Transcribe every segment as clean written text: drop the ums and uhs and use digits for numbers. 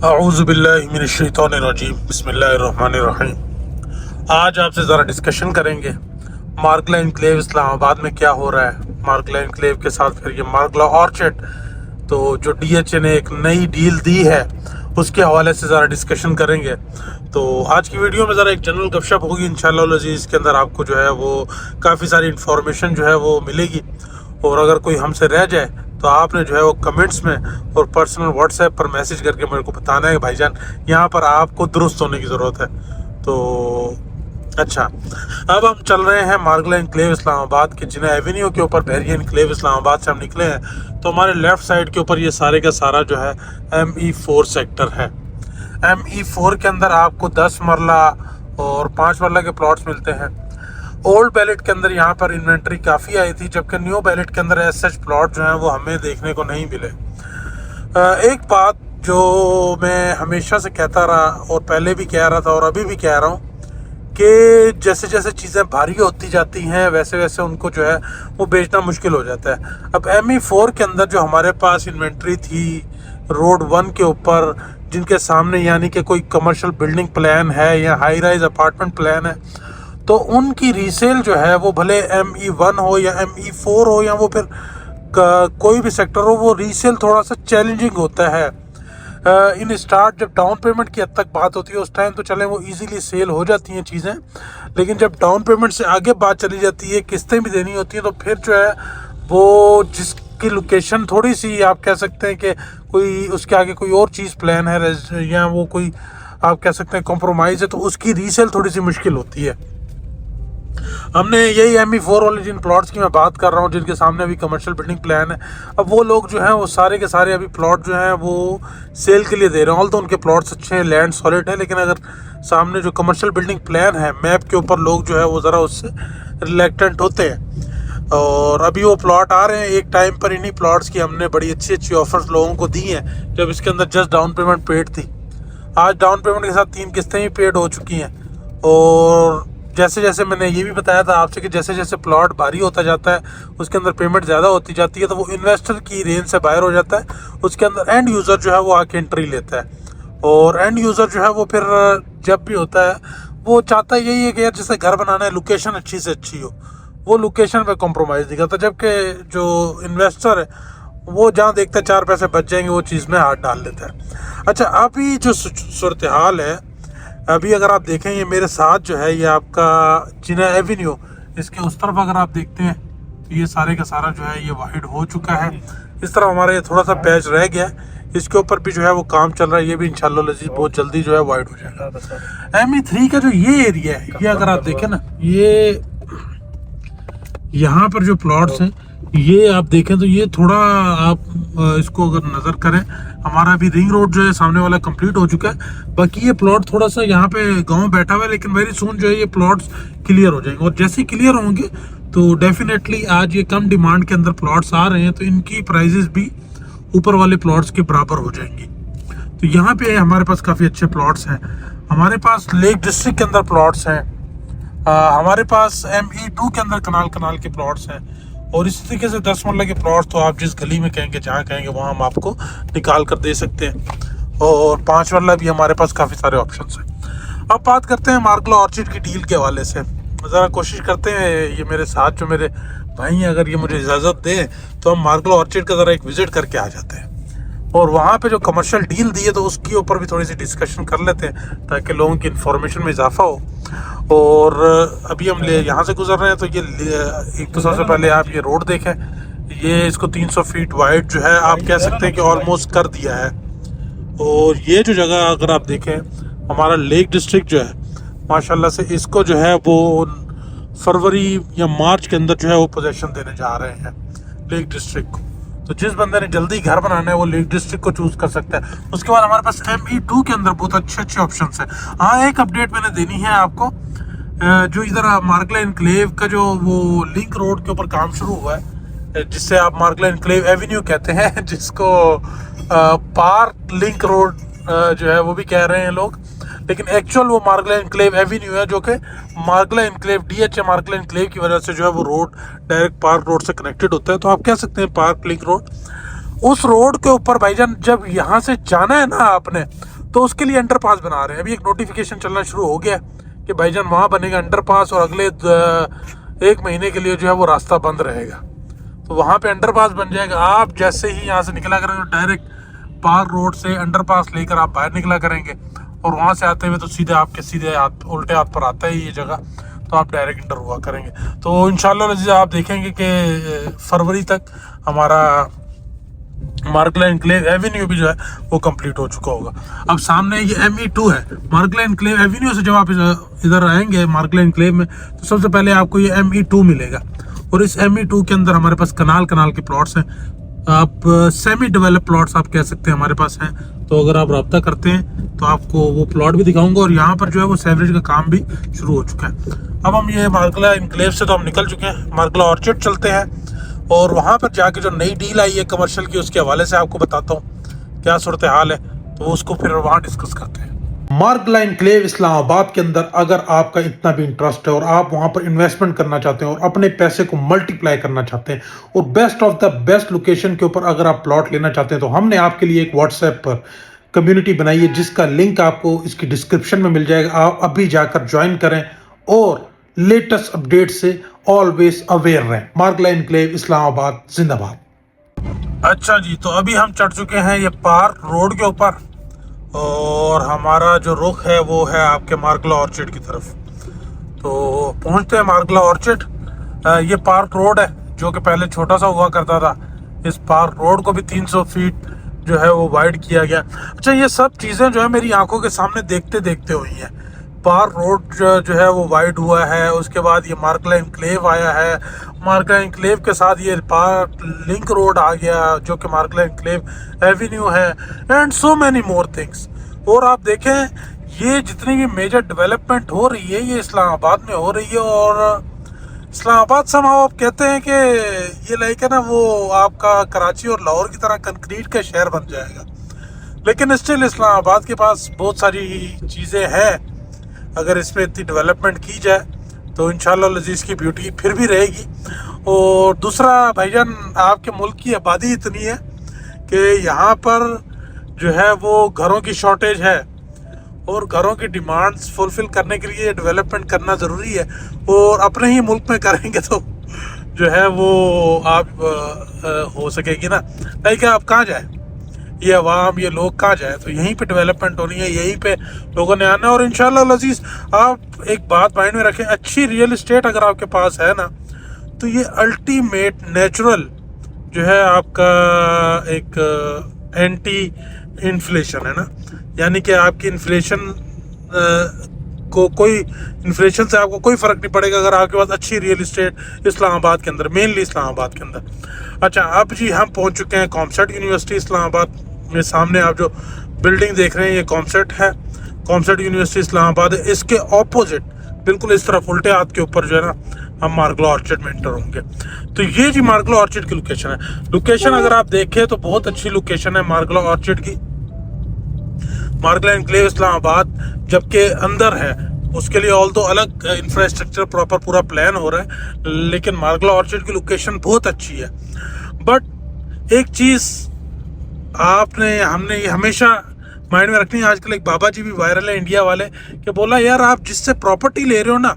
औज़ुबिल्लाहिमिनश्शैतानिर्रजीम बिस्मिल्लाहिर्रहमानिर्रहीम। आज आपसे ज़रा डिस्कशन करेंगे मार्गला इनक्लेव इस्लामाबाद में क्या हो रहा है। मार्गला इनक्लेव के साथ फिर ये मार्गला ऑर्चर्ड, तो जो डीएचए ने एक नई डील दी है उसके हवाले से ज़रा डिस्कशन करेंगे। तो आज की वीडियो में ज़रा एक जनरल गपशप होगी इंशाअल्लाह अज़ीज़। के अंदर आपको जो है वो काफ़ी सारी इंफॉर्मेशन जो है वो मिलेगी, और अगर कोई हमसे रह जाए तो आपने जो है वो कमेंट्स में और पर्सनल व्हाट्सएप पर मैसेज करके मेरे को बताना है कि भाईजान यहाँ पर आपको दुरुस्त होने की ज़रूरत है। तो अच्छा, अब हम चल रहे हैं मार्गला इनक्लेव इस्लामाबाद के जिना एवेन्यू के ऊपर। बहरिया इनक्लेव इस्लामाबाद से हम निकले हैं तो हमारे लेफ़्ट साइड के ऊपर ये सारे का सारा जो है ME4 सेक्टर है। ME4 के अंदर आपको 10 मरला और 5 मरला के प्लॉट्स मिलते हैं। ओल्ड बैलेट के अंदर यहाँ पर इन्वेंट्री काफ़ी आई थी, जबकि न्यू बैलेट के अंदर एज सच प्लॉट जो हैं वो हमें देखने को नहीं मिले। एक बात जो मैं हमेशा से कहता रहा और पहले भी कह रहा था और अभी भी कह रहा हूँ कि जैसे जैसे चीज़ें भारी होती जाती हैं वैसे वैसे उनको जो है वो बेचना मुश्किल हो जाता है। अब ME4 के अंदर जो हमारे पास इन्वेंट्री थी रोड 1 के ऊपर, जिनके सामने यानी कि कोई कमर्शियल बिल्डिंग प्लान है या हाई राइज अपार्टमेंट प्लान है, तो उनकी रीसेल जो है वो भले ME1 हो या ME4 हो या वो फिर कोई भी सेक्टर हो, वो रीसेल थोड़ा सा चैलेंजिंग होता है। इन स्टार्ट जब डाउन पेमेंट की हद तक बात होती है उस टाइम तो चले वो इजीली सेल हो जाती हैं चीज़ें, लेकिन जब डाउन पेमेंट से आगे बात चली जाती है, किस्तें भी देनी होती है, तो फिर जो है वो जिसकी लोकेशन थोड़ी सी आप कह सकते हैं कि कोई उसके आगे कोई और चीज़ प्लान है या वो कोई आप कह सकते हैं कॉम्प्रोमाइज़ है, तो उसकी रीसेल थोड़ी सी मुश्किल होती है। हमने यही ME4 वाले जिन प्लॉट्स की मैं बात कर रहा हूँ, जिनके सामने अभी कमर्शियल बिल्डिंग प्लान है, अब वो लोग जो हैं वो सारे के सारे अभी प्लॉट जो हैं वो सेल के लिए दे रहे हैं। ऑल तो उनके प्लॉट्स अच्छे हैं, लैंड सॉलिड है, लेकिन अगर सामने जो कमर्शियल बिल्डिंग प्लान है मैप के ऊपर, लोग जो है वो ज़रा उससे रिलेक्टेंट होते हैं। और अभी वो प्लॉट आ रहे हैं। एक टाइम पर इन्हीं प्लॉट्स की हमने बड़ी अच्छी अच्छी ऑफर्स लोगों को दी हैं जब इसके अंदर जस्ट डाउन पेमेंट पेड थी। आज डाउन पेमेंट के साथ 3 किस्तें ही पेड हो चुकी हैं। और जैसे जैसे मैंने ये भी बताया था आपसे कि जैसे जैसे प्लॉट भारी होता जाता है उसके अंदर पेमेंट ज़्यादा होती जाती है, तो वो इन्वेस्टर की रेंज से बाहर हो जाता है। उसके अंदर एंड यूज़र जो है वो आके एंट्री लेता है, और एंड यूज़र जो है वो फिर जब भी होता है वो चाहता यही है कि यार जैसे घर बनाना है लोकेशन अच्छी से अच्छी हो, वो लोकेशन पे कॉम्प्रोमाइज़ नहीं करता। जबकि जो इन्वेस्टर है वो जहाँ देखता है 4 पैसे बच जाएंगे वो चीज़ में हाथ डाल लेता है। अच्छा, अभी जो सूरत हाल है, अभी अगर आप देखें ये मेरे साथ जो है ये आपका जिना एवेन्यू, इसके उस तरफ अगर आप देखते हैं तो ये सारे का सारा जो है ये वाइड हो चुका है। इस तरफ हमारा ये थोड़ा सा पैच रह गया है, इसके ऊपर भी जो है वो काम चल रहा है। ये भी इंशाल्लाह लजीज बहुत जल्दी जो है वाइड हो जाएगा। ME3 का जो ये एरिया है, ये अगर आप देखें ना, ये यहाँ पर जो प्लॉट्स हैं ये आप देखें तो ये थोड़ा आप इसको अगर नज़र करें, हमारा अभी रिंग रोड जो है सामने वाला कंप्लीट हो चुका है। बाकी ये प्लॉट थोड़ा सा यहाँ पे गांव बैठा हुआ है, लेकिन वेरी सून जो है ये प्लॉट्स क्लियर हो जाएंगे। और जैसे क्लियर होंगे तो डेफिनेटली आज ये कम डिमांड के अंदर प्लॉट्स आ रहे हैं तो इनकी प्राइजेस भी ऊपर वाले प्लॉट्स के बराबर हो जाएंगी। तो यहाँ पे हमारे पास काफ़ी अच्छे प्लॉट्स हैं। हमारे पास लेक डिस्ट्रिक्ट के अंदर प्लॉट्स हैं, हमारे पास ME2 के अंदर कनाल कनाल के प्लॉट्स हैं, और इसी तरीके से 10 मरला के प्लॉट्स तो आप जिस गली में कहेंगे जहाँ कहेंगे वहाँ हम आपको निकाल कर दे सकते हैं। और 5 मरला भी हमारे पास काफ़ी सारे ऑप्शंस हैं। अब बात करते हैं मार्गला ऑर्चिड की डील के हवाले से। ज़रा कोशिश करते हैं ये मेरे साथ जो मेरे भाई हैं, अगर ये मुझे इजाज़त दें तो हम मार्गला ऑर्चिड का ज़रा एक विज़िट करके आ जाते हैं और वहाँ पे जो कमर्शियल डील दी है तो उसके ऊपर भी थोड़ी सी डिस्कशन कर लेते हैं ताकि लोगों की इन्फॉर्मेशन में इजाफा हो। और अभी हम यहाँ से गुजर रहे हैं तो ये एक तो सबसे पहले आप ये रोड देखें, ये इसको 300 फीट वाइड जो है आप कह सकते हैं कि ऑलमोस्ट कर दिया है। और ये जो जगह अगर आप देखें, हमारा लेक डिस्ट्रिक्ट जो है माशाल्लाह से इसको जो है वो फरवरी या मार्च के अंदर जो है वो पोजीशन देने जा रहे हैं लेक डिस्ट्रिक्ट को। तो जिस बंदे ने जल्दी घर बनाना है वो लेक डिस्ट्रिक्ट को चूज़ कर सकता है। उसके बाद हमारे पास ME2 के अंदर बहुत अच्छे अच्छे ऑप्शंस हैं। हाँ, एक अपडेट मैंने देनी है आपको, जो इधर मार्गला इनक्लेव का जो वो लिंक रोड के ऊपर काम शुरू हुआ है, जिससे आप मार्गला इनक्लेव एवेन्यू कहते हैं, जिसको पार्क लिंक रोड जो है वो भी कह रहे हैं लोग, लेकिन एक्चुअल वो मार्गला इनक्लेव एवेन्यू है, जो कि मार्गला इनक्लेव DHA मार्गला इनक्लेव की वजह से जो है वो रोड डायरेक्ट पार्क रोड से कनेक्टेड होता है। तो आप कह सकते हैं पार्क लिंक रोड। उस रोड के ऊपर भाईजान जब यहाँ से जाना है ना आपने, तो उसके लिए अंडरपास बना रहे हैं। अभी एक नोटिफिकेशन चलना शुरू हो गया कि भाईजान वहाँ बनेगा अंडरपास और अगले 1 महीने के लिए जो है वो रास्ता बंद रहेगा। तो वहाँ पे अंडरपास बन जाएगा। आप जैसे ही यहाँ से निकला करेंगे तो डायरेक्ट पार रोड से अंडरपास लेकर आप बाहर निकला करेंगे और वहाँ से आते हुए तो सीधे आपके सीधे हाथ उल्टे हाथ पर आता है ये जगह, तो आप डायरेक्ट इंटर हुआ करेंगे। तो इंशाल्लाह अज़ीज़ आप देखेंगे कि फरवरी तक हमारा मार्गला एनक्लेव एवेन्यू भी जो है वो कंप्लीट हो चुका होगा। अब सामने ये ME2 है। मार्गला एनक्लेव एवेन्यू से जब आप इधर आएंगे मार्गला एनक्लेव में तो सबसे पहले आपको ये ME2 मिलेगा और इस ME2 के अंदर हमारे पास कनाल के प्लॉट्स हैं। आप सेमी डेवलप प्लॉट्स आप कह सकते हैं हमारे पास हैं। तो अगर आप रब्ता करते हैं तो आपको वो प्लॉट भी दिखाऊंगा और यहाँ पर जो है वो सेवरेज का काम भी शुरू हो चुका है। अब हम ये मार्गला एनक्लेव से तो हम निकल चुके हैं, मार्गला ऑर्चिड चलते हैं और वहाँ पर जाके जो नई डील आई है कमर्शियल की उसके हवाले से आपको बताता हूँ क्या सूरत हाल है, तो उसको फिर वहाँ डिस्कस करते हैं। मार्गला एनक्लेव इस्लामाबाद के अंदर अगर आपका इतना भी इंटरेस्ट है और आप वहाँ पर इन्वेस्टमेंट करना चाहते हैं और अपने पैसे को मल्टीप्लाई करना चाहते हैं और best of the best location के ऊपर अगर आप प्लॉट लेना चाहते हैं तो हमने आपके लिए एक व्हाट्सएप पर कम्युनिटी बनाई है जिसका लिंक आपको इसकी डिस्क्रिप्शन में मिल जाएगा। आप अभी जाकर ज्वाइन करें और लेटेस्ट अपडेट से ऑलवेज अवेयर रहें। मार्गला एनक्लेव इस्लामाबाद जिंदाबाद। अच्छा जी, तो अभी हम चढ़ चुके हैं ये पार्क रोड के ऊपर और हमारा जो रुख है वो है आपके मार्गला ऑर्चिड की तरफ। तो पहुंचते हैं मार्गला ऑर्चिड। ये पार्क रोड है जो कि पहले छोटा सा हुआ करता था। इस पार्क रोड को भी 300 फीट जो है वो वाइड किया गया। अच्छा, ये सब चीज़ें जो है मेरी आंखों के सामने देखते देखते हुई हैं। पार्क रोड जो है वो वाइड हुआ है, उसके बाद ये मार्गला एनक्लेव आया है, मार्गला एनक्लेव के साथ ये पार्क लिंक रोड आ गया जो कि मार्गला एनक्लेव एवेन्यू है and so many more things. और आप देखें ये जितनी भी मेजर डेवलपमेंट हो रही है ये इस्लामाबाद में हो रही है और इस्लामाबाद समाओ आप कहते हैं कि ये लाइक है ना वो आपका कराची और लाहौर की तरह कंक्रीट का शहर बन जाएगा, लेकिन स्टिल इस्लामाबाद के पास बहुत सारी चीज़ें हैं। अगर इसमें इतनी डेवलपमेंट की जाए तो इंशाल्लाह लजीज की ब्यूटी फिर भी रहेगी। और दूसरा भाईजान आपके मुल्क की आबादी इतनी है कि यहाँ पर जो है वो घरों की शॉर्टेज है और घरों की डिमांड्स फुलफिल करने के लिए डेवलपमेंट करना ज़रूरी है और अपने ही मुल्क में करेंगे तो जो है वो आप हो सकेगी ना। लाइक आप कहाँ जाए ये अवाम ये लोग कहाँ जाए, तो यहीं पे डेवलपमेंट होनी है, यहीं पे लोगों ने आना है। और इंशाल्लाह लजीज आप एक बात माइंड में रखें, अच्छी रियल इस्टेट अगर आपके पास है ना तो ये अल्टीमेट नेचुरल जो है आपका एक एंटी इन्फ्लेशन है ना, यानी कि आपकी इन्फ्लेशन को कोई इन्फ्लेशन से आपको कोई फ़र्क नहीं पड़ेगा अगर आपके पास अच्छी रियल इस्टेट इस्लामाबाद के अंदर, मेनली इस्लामाबाद के अंदर। अच्छा, अब जी हम पहुंच चुके हैं कॉमसेट यूनिवर्सिटी इस्लामाबाद में। सामने आप जो बिल्डिंग देख रहे हैं ये कॉमसेट है, कॉमसेट यूनिवर्सिटी इस्लामाबाद है। इसके ऑपोजिट बिल्कुल इस तरफ उल्टे हाथ के ऊपर जो है ना हम मार्गला ऑर्चिड में एंटर होंगे। तो ये जी मार्गला ऑर्चिड की लोकेशन है। लोकेशन अगर आप देखें तो बहुत अच्छी लोकेशन है मार्गला ऑर्चिड की। मार्गला एनक्लेव इस्लामाबाद जबकि अंदर है उसके लिए ऑल तो अलग इंफ्रास्ट्रक्चर प्रॉपर पूरा प्लान हो रहा है, लेकिन मार्गला ऑर्चिड की लोकेशन बहुत अच्छी है। बट एक चीज़ आपने हमने ये हमेशा माइंड में रखनी है, आजकल एक बाबा जी भी वायरल है इंडिया वाले कि बोला यार आप जिससे प्रॉपर्टी ले रहे हो ना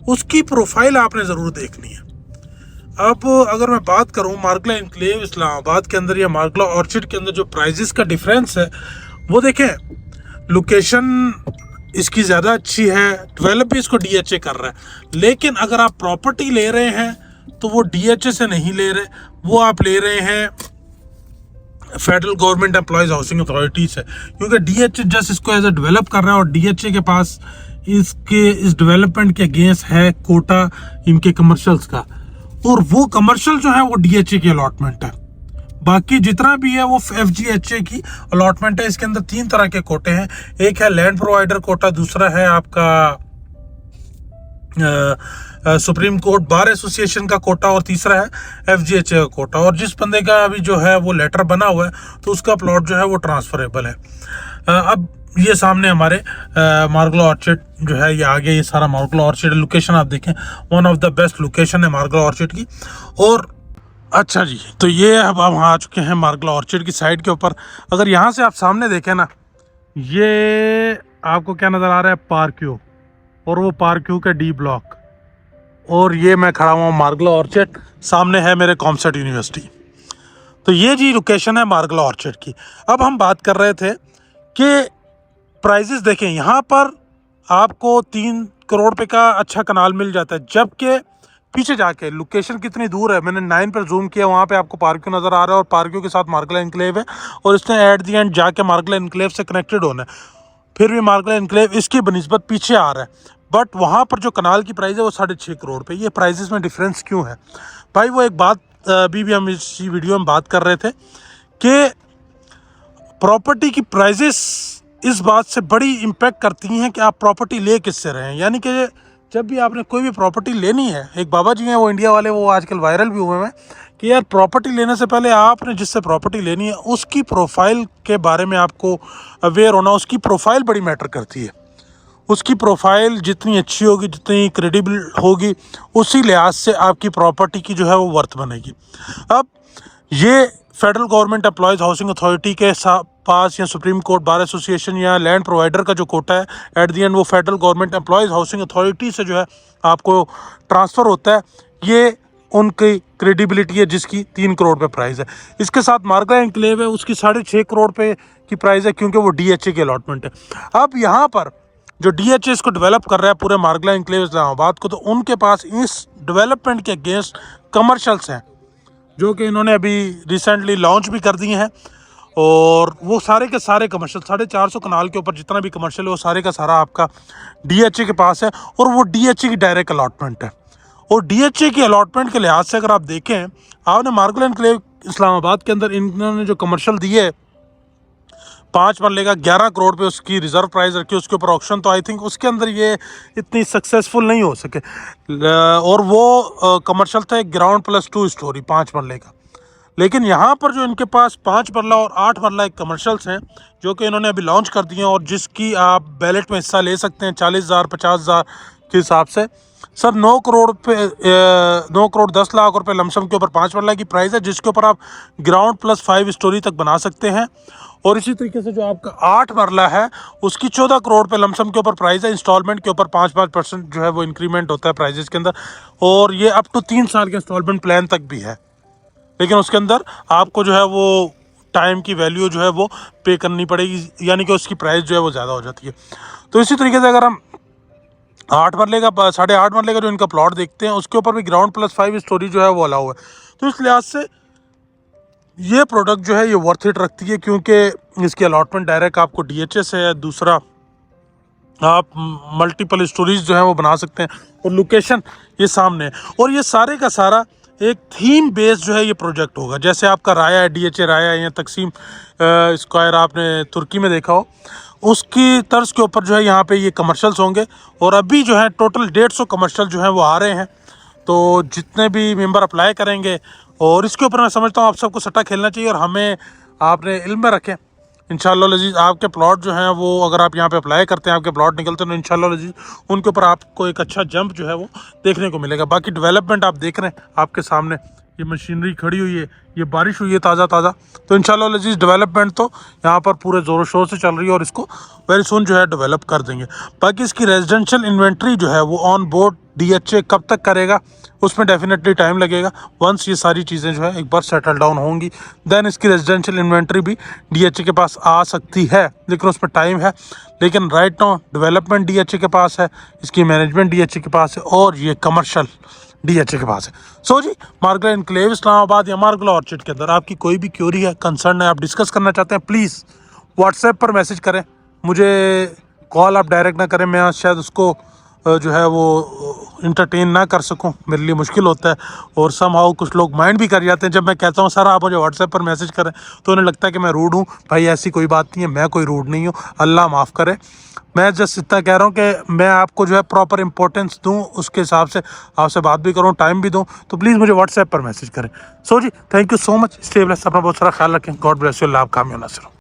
उसकी प्रोफाइल आपने ज़रूर देखनी है। अब अगर मैं बात करूं मार्गला एनक्लेव इस्लामाबाद के अंदर या मार्गला ऑर्चिड के अंदर जो प्राइजेस का डिफरेंस है वो देखें, लोकेशन इसकी ज़्यादा अच्छी है, डेवलप भी इसको DHA कर रहा है, लेकिन अगर आप प्रॉपर्टी ले रहे हैं तो वो DHA से नहीं ले रहे, वो आप ले रहे हैं federal government employees housing authority से, क्योंकि DHA जस्ट इसको एज ए डेवलप कर रहा है और DHA के पास इसके इस डेवलपमेंट के अगेंस्ट है कोटा इनके कमर्शियल्स का, और वो कमर्शियल जो है वो DHA की अलॉटमेंट है। बाकी जितना भी है वो FGHA की अलॉटमेंट है। इसके अंदर 3 तरह के कोटे हैं, एक है लैंड प्रोवाइडर कोटा, दूसरा है आपका सुप्रीम कोर्ट बार एसोसिएशन का कोटा और तीसरा है FGHA का कोटा। और जिस बंदे का अभी जो है वो लेटर बना हुआ है तो उसका प्लॉट जो है वो ट्रांसफरेबल है। अब ये सामने हमारे मार्गला ऑर्चिड जो है ये आगे ये सारा मार्गला ऑर्चिड लोकेशन आप देखें, one of the best location है मार्गला ऑर्चिड की। और अच्छा जी, तो ये अब हम आ चुके हैं मार्गला ऑर्चिड की साइड के ऊपर। अगर यहाँ से आप सामने देखें ना ये आपको क्या नज़र आ रहा है, पार्क्यू, और वो पार्क्यू का डी ब्लॉक, और ये मैं खड़ा हुआ हूँ मार्गला ऑर्चिड, सामने है मेरे कॉमसेट यूनिवर्सिटी। तो ये जी लोकेशन है मार्गला ऑर्चिड की। अब हम बात कर रहे थे कि प्राइजेस देखें, यहाँ पर आपको 3 करोड़ रुपए का अच्छा कनाल मिल जाता है, जबकि पीछे जाके लोकेशन कितनी दूर है, मैंने 9 पर जूम किया, वहाँ पे आपको पार्क्यू नज़र आ रहा है और पार्क्यू के साथ मार्गला इनक्लेव है, और इसने एट दी एंड जाके मार्गला इनक्लेव से कनेक्टेड होना है। फिर भी मार्गला इनक्लेव इसकी बनिस्बत पीछे आ रहा है, बट वहाँ पर जो कनाल की प्राइस है वो 6.5 करोड़ पे। ये प्राइजेस में डिफरेंस क्यों है भाई? वो एक बात अभी भी हम इसी वीडियो में बात कर रहे थे कि प्रॉपर्टी की प्राइजेस इस बात से बड़ी इम्पैक्ट करती हैं कि आप प्रॉपर्टी ले किससे रहे हैं। यानी कि जब भी आपने कोई भी प्रॉपर्टी लेनी है, एक बाबा जी हैं वो इंडिया वाले, वो आजकल वायरल भी हुए हैं कि यार प्रॉपर्टी लेने से पहले आपने जिससे प्रॉपर्टी लेनी है उसकी प्रोफाइल के बारे में आपको अवेयर होना। उसकी प्रोफाइल बड़ी मैटर करती है। उसकी प्रोफाइल जितनी अच्छी होगी, जितनी क्रेडिबल होगी, उसी लिहाज से आपकी प्रॉपर्टी की जो है वो वर्थ बनेगी। अब ये federal government employees housing authority के पास या सुप्रीम कोर्ट बार एसोसिएशन या लैंड प्रोवाइडर का जो कोटा है, एट दी एंड वो federal government employees housing authority से जो है आपको ट्रांसफ़र होता है। ये उनकी क्रेडिबिलिटी है जिसकी 3 करोड़ पे प्राइस है। इसके साथ मार्गला एनक्लेव है, उसकी 6.5 करोड़ पे की प्राइस है, क्योंकि वो DHA की अलॉटमेंट है। अब यहाँ पर जो DHA इसको डेवलप कर रहा है पूरे मार्गला एनक्लेव इस्लामाबाद को, तो उनके पास इस डेवलपमेंट के अगेंस्ट कमर्शल्स हैं जो कि इन्होंने अभी रिसेंटली लॉन्च भी कर दिए हैं, और वो सारे के सारे कमर्शियल 450 कनाल के ऊपर जितना भी कमर्शियल है वो सारे का सारा आपका DHA के पास है, और वो DHA की डायरेक्ट अलॉटमेंट है। और DHA की अलॉटमेंट के लिहाज से अगर आप देखें, आपने मार्गला एनक्लेव इस्लामाबाद के अंदर इन्होंने जो कमर्शियल दिए है 5 मरले का 11 करोड़ पे उसकी रिजर्व प्राइस रखी, उसके ऊपर ऑक्शन, तो आई थिंक उसके अंदर ये इतनी सक्सेसफुल नहीं हो सके। और वो कमर्शियल था ग्राउंड प्लस 2 स्टोरी 5 मरले का। लेकिन यहाँ पर जो इनके पास 5 मरला और 8 मरला एक कमर्शियल्स हैं जो कि इन्होंने अभी लॉन्च कर दिए हैं, और जिसकी आप बैलेट में हिस्सा ले सकते हैं 40,000 50,000 के हिसाब से। सर 9 करोड़ पे 9 करोड़ 10 लाख रुपए लमसम के ऊपर 5 मरला की प्राइस है, जिसके ऊपर आप ग्राउंड प्लस 5 स्टोरी तक बना सकते हैं। और इसी तरीके से जो आपका 8 मरला है उसकी 14 करोड़ पे लमसम के ऊपर प्राइस है। इंस्टॉलमेंट के ऊपर 5% जो है वो इंक्रीमेंट होता है प्राइजेस के अंदर, और ये अप टू 3 साल के इंस्टॉलमेंट प्लान तक भी है। लेकिन उसके अंदर आपको जो है वो टाइम की वैल्यू जो है वो पे करनी पड़ेगी, यानी कि उसकी प्राइस जो है वो ज़्यादा हो जाती है। तो इसी तरीके से अगर हम 8 मरले का 8.5 मरले का जो इनका प्लॉट देखते हैं, उसके ऊपर भी ग्राउंड प्लस 5 स्टोरी जो है वो अलाउ है। तो इस लिहाज से ये प्रोडक्ट जो है ये वर्थ इट रखती है, क्योंकि इसकी अलॉटमेंट डायरेक्ट आपको DHA से है, दूसरा आप मल्टीपल स्टोरीज जो है वो बना सकते हैं, और लोकेशन ये सामने है। और ये सारे का सारा एक थीम बेस्ड जो है ये प्रोजेक्ट होगा। जैसे आपका राया है, DHA राया या तकसीम स्क्वायर आपने तुर्की में देखा हो, उसकी तर्ज के ऊपर जो है यहाँ पे ये कमर्शियल्स होंगे। और अभी जो है टोटल 150 कमर्शियल जो है वो आ रहे हैं। तो जितने भी मेंबर अप्लाई करेंगे, और इसके ऊपर मैं समझता हूँ आप सबको सट्टा खेलना चाहिए, और हमें आपने इल्म में रखें। इंशाअल्लाह लजीज आपके प्लॉट जो हैं वो अगर आप यहाँ पे अप्लाई करते हैं, आपके प्लॉट निकलते हैं, तो इंशाअल्लाह लजीज उनके ऊपर आपको एक अच्छा जंप जो है वो देखने को मिलेगा। बाकी डेवलपमेंट आप देख रहे हैं आपके सामने, ये मशीनरी खड़ी हुई है, ये बारिश हुई है ताज़ा ताज़ा, तो इंशाअल्लाह लजीज डेवलपमेंट तो यहाँ पर पूरे ज़ोरों शोर से चल रही है, और इसको वेरी सुन जो है डेवलप कर देंगे। बाकी इसकी रेजिडेंशियल इन्वेंट्री जो है वो ऑन बोर्ड DHA कब तक करेगा, उसमें डेफिनेटली टाइम लगेगा। वंस ये सारी चीज़ें जो है एक बार सेटल डाउन होंगी, देन इसकी रेजिडेंशियल इन्वेंट्री भी DHA के पास आ सकती है, लेकिन उसमें टाइम है। लेकिन राइट नाउ डेवलपमेंट DHA के पास है, इसकी मैनेजमेंट DHA के पास है, और ये कमर्शियल DHA के पास है। सो जी, मार्गला एनक्लेव इस्लामाबाद या मार्गला ऑर्चिड के अंदर आपकी कोई भी क्यूरी है, कंसर्न है, आप डिस्कस करना चाहते हैं, प्लीज़ व्हाट्सएप पर मैसेज करें मुझे, कॉल आप डायरेक्ट ना करें, मैं शायद उसको जो है वो इंटरटेन ना कर सकूं, मेरे लिए मुश्किल होता है। और समहाउ कुछ लोग माइंड भी कर जाते हैं जब मैं कहता हूं सर आप मुझे व्हाट्सएप पर मैसेज करें, तो उन्हें लगता है कि मैं रूड हूं। भाई ऐसी कोई बात नहीं है, मैं कोई रूड नहीं हूं, अल्लाह माफ़ करे। मैं जस्ट इतना कह रहा हूं कि मैं आपको जो है प्रॉपर इंपॉर्टेंस दूं, उसके हिसाब से आपसे बात भी करूँ, टाइम भी दूँ, तो प्लीज़ मुझे व्हाट्सएप पर मैसेज करें। सो जी, thank you so much, stay blessed, अपना बहुत सारा ख्याल रखें, गॉड ब्लेस यू, अल्लाह आप कामयाब नासिर हो।